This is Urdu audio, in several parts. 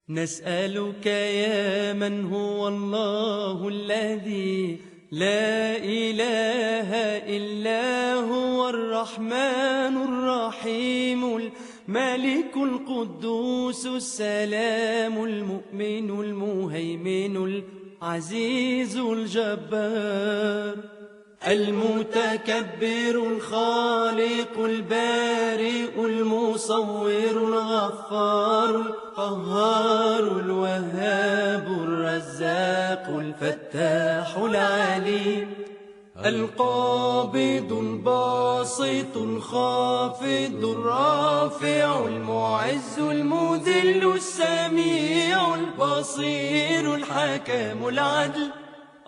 نسألك يا من هو الله الذي لا إله إلا هو الرحمن الرحيم الملك القدوس السلام المؤمن المهيمن العزيز الجبار المتكبر الخالق البارئ المصور الغفار القهار الوهاب الرزاق الفتاح العليم القابض الباسط الخافض الرافع المعز المذل السميع البصير الحكم العدل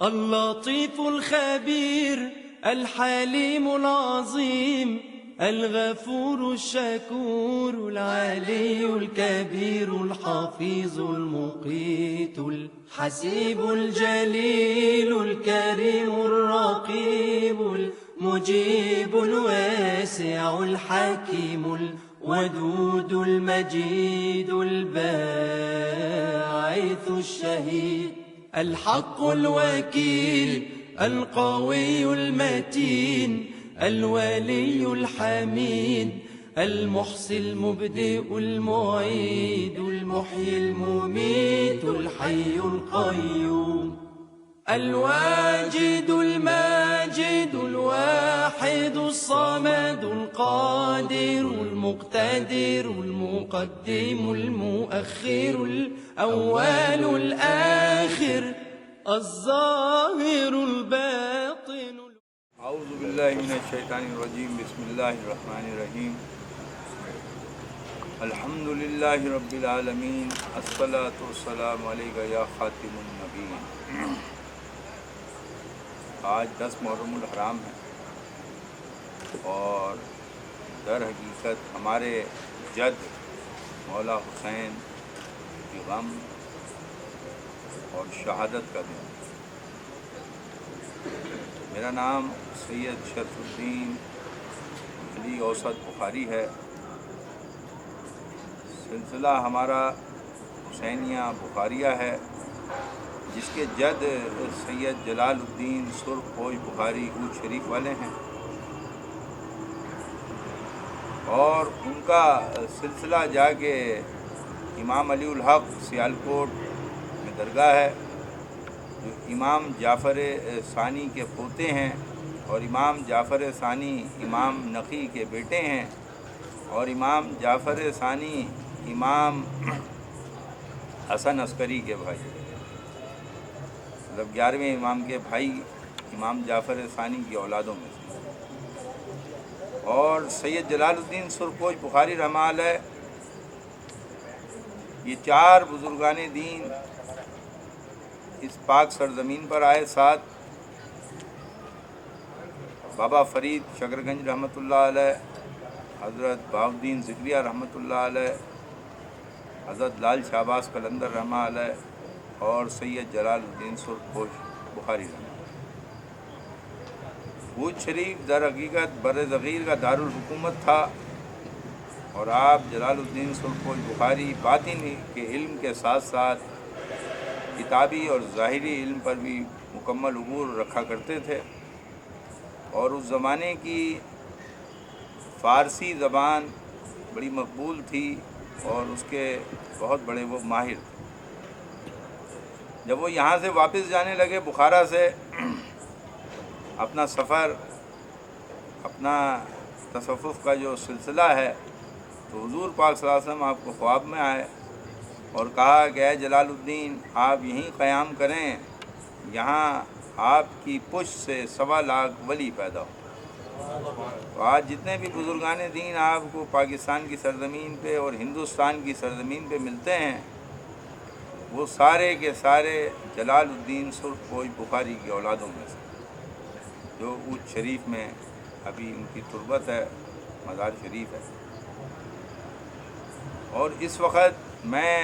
اللطيف الخبير الحليم العظيم الغفور الشكور العلي الكبير الحفيظ المقيت الحسيب الجليل الكريم الرقيب المجيب الواسع الحكيم الودود المجيد الباعث الشهيد الحق الوكيل القوي المتين الولي الحميد المحصي المبدئ المعيد المحيي المميت الحي القيوم الواجد الماجد الواحد الصمد القادر المقتدر المقدم المؤخر الأول الآخر الظاهر الباطن. اعوذ باللہ من الشیطان الرجیم. بسم اللہ الرحمن الرحیم. الحمد للہ رب العالمین. الصلاۃ والسلام علیک یا خاتم النبیین. آج 10 محرم الحرام ہے اور در حقیقت ہمارے جد مولا حسین کی غم اور شہادت کا دن. میرا نام سید شرف الدین علی اوسط بخاری ہے. سلسلہ ہمارا حسینیہ بخاریہ ہے جس کے جد سید جلال الدین سرخ پوش بخاری اود شریف والے ہیں اور ان کا سلسلہ جا کے امام علی الحق سیالکوٹ میں درگاہ ہے جو امام جعفر ثانی کے پوتے ہیں اور امام جعفر ثانی امام نقی کے بیٹے ہیں اور امام جعفر ثانی امام حسن عسکری کے بھائی، مطلب 11ویں امام کے بھائی امام جعفر ثانی کی اولادوں میں سے. اور سید جلال الدین سرخپوش بخاری رحمہ اللہ یہ 4 بزرگان دین اس پاک سرزمین پر آئے. ساتھ بابا فرید شکرگنج رحمۃ اللہ علیہ، حضرت بہاؤالدین ذکریہ رحمۃ اللہ علیہ، حضرت لال شہباز قلندر رحمہ علیہ اور سید جلال الدین سرخپوش بخاری رحمہ. اود شریف در حقیقت بر صغیر کا دارالحکومت تھا اور آپ جلال الدین سرخپوش بخاری باطنی کے علم کے ساتھ ساتھ کتابی اور ظاہری علم پر بھی مکمل عبور رکھا کرتے تھے اور اس زمانے کی فارسی زبان بڑی مقبول تھی اور اس کے بہت بڑے وہ ماہر تھے. جب وہ یہاں سے واپس جانے لگے بخارا سے اپنا سفر، اپنا تصوف کا جو سلسلہ ہے، تو حضور پاک صلی اللہ علیہ وسلم آپ کو خواب میں آئے اور کہا کہ اے جلال الدین آپ یہیں قیام کریں، یہاں آپ کی پشت سے 1.25 لاکھ ولی پیدا ہو. تو آج جتنے بھی بزرگان دین آپ کو پاکستان کی سرزمین پہ اور ہندوستان کی سرزمین پہ ملتے ہیں وہ سارے کے سارے جلال الدین سرخپوش بخاری کی اولادوں میں سے، جو اود شریف میں ابھی ان کی تربت ہے، مزار شریف ہے. اور اس وقت میں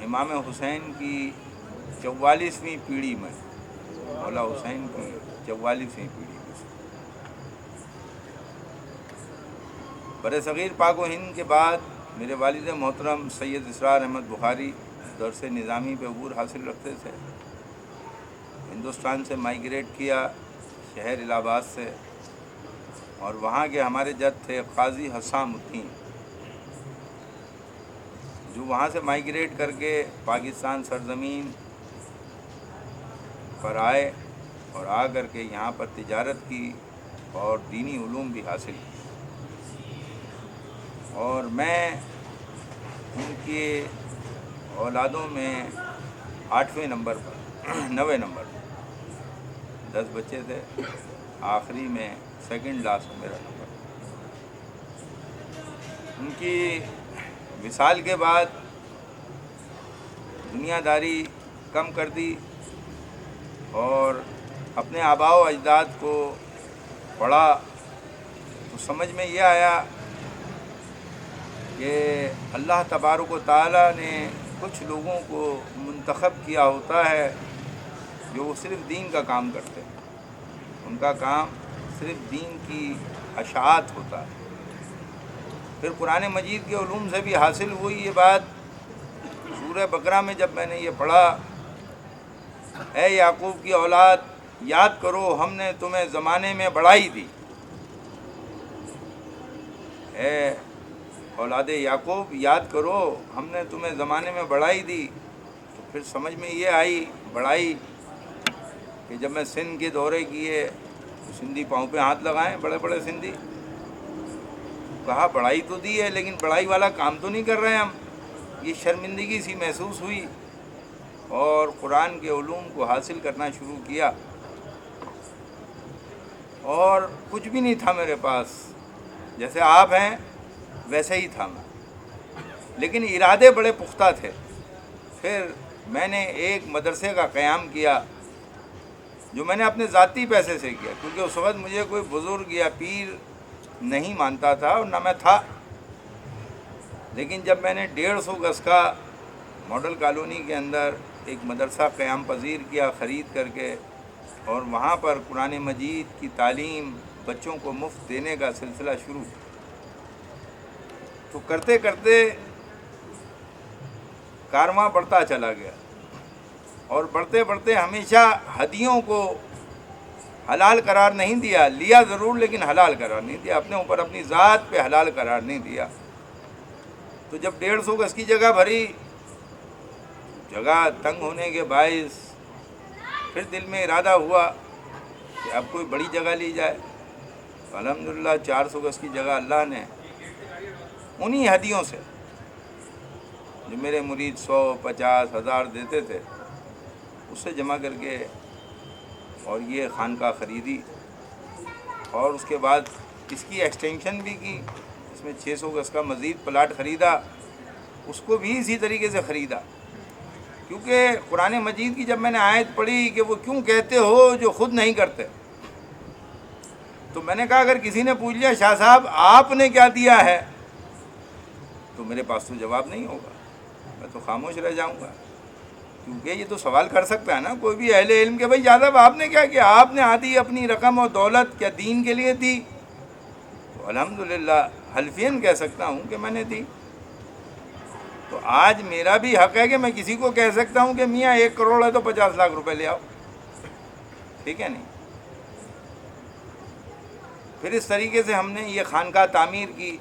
امام حسین کی 44ویں پیڑھی میں، مولا حسین کی 44ویں پیڑھی میں سے. برصغیر پاک و ہند کے بعد میرے والد محترم سید اسرار احمد بخاری درس نظامی پہ عبور حاصل رکھتے تھے. ہندوستان سے مائیگریٹ کیا شہر الہ آباد سے, اور وہاں کے ہمارے جد تھے قاضی حسام الدین, جو وہاں سے مائیگریٹ کر کے پاکستان سرزمین پر آئے اور آ کر کے یہاں پر تجارت کی اور دینی علوم بھی حاصل کی. اور میں ان کے اولادوں میں 8ویں نمبر پر 9ویں نمبر پر 10 بچے تھے, آخری میں سیکنڈ لاسٹ میرا نمبر. ان کی وصال کے بعد دنیا داری کم کر دی اور اپنے آباء و اجداد کو پڑھا تو سمجھ میں یہ آیا کہ اللہ تبارک و تعالیٰ نے کچھ لوگوں کو منتخب کیا ہوتا ہے جو وہ صرف دین کا کام کرتے ہیں. ان کا کام صرف دین کی اشاعت ہوتا ہے. پھر قرآن مجید کے علوم سے بھی حاصل ہوئی یہ بات. سورہ بقرہ میں جب میں نے یہ پڑھا, اے یعقوب کی اولاد یاد کرو ہم نے تمہیں زمانے میں بڑھائی دی. اے اولاد یعقوب یاد کرو ہم نے تمہیں زمانے میں بڑھائی دی. تو پھر سمجھ میں یہ آئی بڑھائی کہ جب میں سندھ کے دورے کیے تو سندھی پاؤں پہ ہاتھ لگائیں, بڑے بڑے سندھی. کہا بڑھائی تو دی ہے لیکن بڑھائی والا کام تو نہیں کر رہے ہم. یہ شرمندگی سی محسوس ہوئی اور قرآن کے علوم کو حاصل کرنا شروع کیا. اور کچھ بھی نہیں تھا میرے پاس, جیسے آپ ہیں ویسے ہی تھا میں, لیکن ارادے بڑے پختہ تھے. پھر میں نے ایک مدرسے کا قیام کیا جو میں نے اپنے ذاتی پیسے سے کیا, کیونکہ اس وقت مجھے کوئی بزرگ یا پیر نہیں مانتا تھا اور نہ میں تھا. لیکن جب میں نے 150 گز کا ماڈل کالونی کے اندر ایک مدرسہ قیام پذیر کیا خرید کر کے, اور وہاں پر قرآن مجید کی تعلیم بچوں کو مفت دینے کا سلسلہ شروع کیا, تو کرتے کرتے کارواں بڑھتا چلا گیا. اور بڑھتے بڑھتے ہمیشہ ہدیوں کو حلال قرار نہیں دیا, لیا ضرور لیکن حلال قرار نہیں دیا, اپنے اوپر اپنی ذات پہ حلال قرار نہیں دیا. تو جب 150 گز کی جگہ بھری, جگہ تنگ ہونے کے باعث پھر دل میں ارادہ ہوا کہ اب کوئی بڑی جگہ لی جائے. الحمدللہ 400 گز کی جگہ اللہ نے انہی ہدیوں سے, جو میرے مرید 100 50 1000 دیتے تھے, اس سے جمع کر کے اور یہ خانقاہ خریدی. اور اس کے بعد اس کی ایکسٹینشن بھی کی, اس میں 600 گز کا مزید پلاٹ خریدا, اس کو بھی اسی طریقے سے خریدا. کیونکہ قرآن مجید کی جب میں نے آیت پڑھی کہ وہ کیوں کہتے ہو جو خود نہیں کرتے, تو میں نے کہا اگر کسی نے پوچھ لیا شاہ صاحب آپ نے کیا دیا ہے, تو میرے پاس تو جواب نہیں ہوگا, میں تو خاموش رہ جاؤں گا. کیونکہ یہ تو سوال کر سکتا ہے نا کوئی بھی اہل علم کہ بھائی شاہ صاحب آپ نے کیا کیا, آپ نے آدھی اپنی رقم اور دولت کیا دین کے لیے دی؟ تو الحمدللہ حلفین کہہ سکتا ہوں کہ میں نے دی. تو آج میرا بھی حق ہے کہ میں کسی کو کہہ سکتا ہوں کہ میاں 1 کروڑ ہے تو 50 لاکھ روپے لے آؤ, ٹھیک ہے نہیں. پھر اس طریقے سے ہم نے یہ خانقاہ تعمیر کی,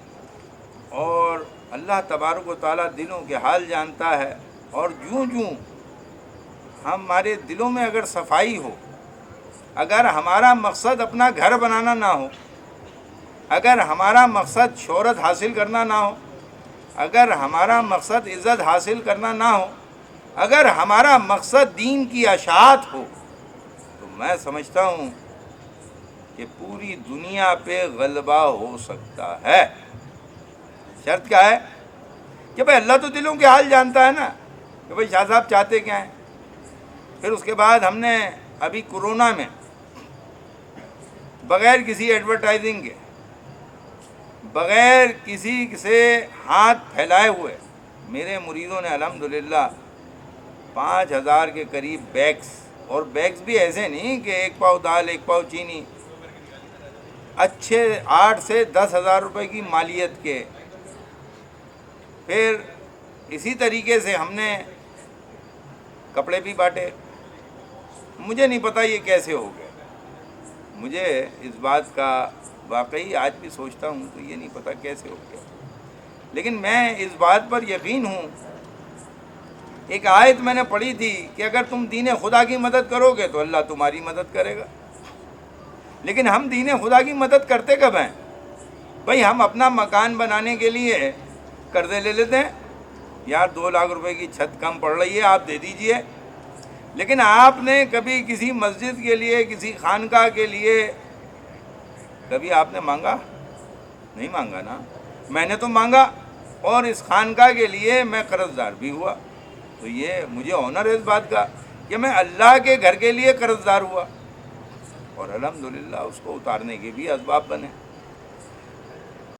اور اللہ تبارک و تعالیٰ دلوں کے حال جانتا ہے. اور جوں جوں ہمارے دلوں میں اگر صفائی ہو, اگر ہمارا مقصد اپنا گھر بنانا نہ ہو, اگر ہمارا مقصد شہرت حاصل کرنا نہ ہو, اگر ہمارا مقصد عزت حاصل کرنا نہ ہو, اگر ہمارا مقصد دین کی اشاعت ہو, تو میں سمجھتا ہوں کہ پوری دنیا پہ غلبہ ہو سکتا ہے. شرط کیا ہے کہ بھائی اللہ تو دلوں کے حال جانتا ہے نا, کہ بھائی شاہ صاحب چاہتے کیا ہیں. پھر اس کے بعد ہم نے ابھی کورونا میں بغیر کسی ایڈورٹائزنگ کے, بغیر کسی سے ہاتھ پھیلائے ہوئے, میرے مریدوں نے الحمدللہ 5000 کے قریب بیگس, اور بیگس بھی ایسے نہیں کہ 1 پاؤ دال 1 پاؤ چینی, اچھے 8 سے 10,000 روپے کی مالیت کے. پھر اسی طریقے سے ہم نے کپڑے بھی بانٹے. مجھے نہیں پتہ یہ کیسے ہو گیا. مجھے اس بات کا واقعی آج بھی سوچتا ہوں تو یہ نہیں پتہ کیسے ہو گیا. لیکن میں اس بات پر یقین ہوں. ایک آیت میں نے پڑھی تھی کہ اگر تم دین خدا کی مدد کرو گے تو اللہ تمہاری مدد کرے گا. لیکن ہم دین خدا کی مدد کرتے کب ہیں؟ بھئی ہم اپنا مکان بنانے کے لیے قرضے لے لیتے ہیں. یار 2 لاکھ روپے کی چھت کم پڑ رہی ہے, آپ دے دیجئے. لیکن آپ نے کبھی کسی مسجد کے لیے, کسی خانقاہ کے لیے کبھی آپ نے مانگا؟ نہیں مانگا نا. میں نے تو مانگا اور اس خانقاہ کے لیے میں قرض دار بھی ہوا. تو یہ مجھے آنر ہے اس بات کا کہ میں اللہ کے گھر کے لیے قرض دار ہوا اور الحمدللہ اس کو اتارنے کے بھی اسباب بنے.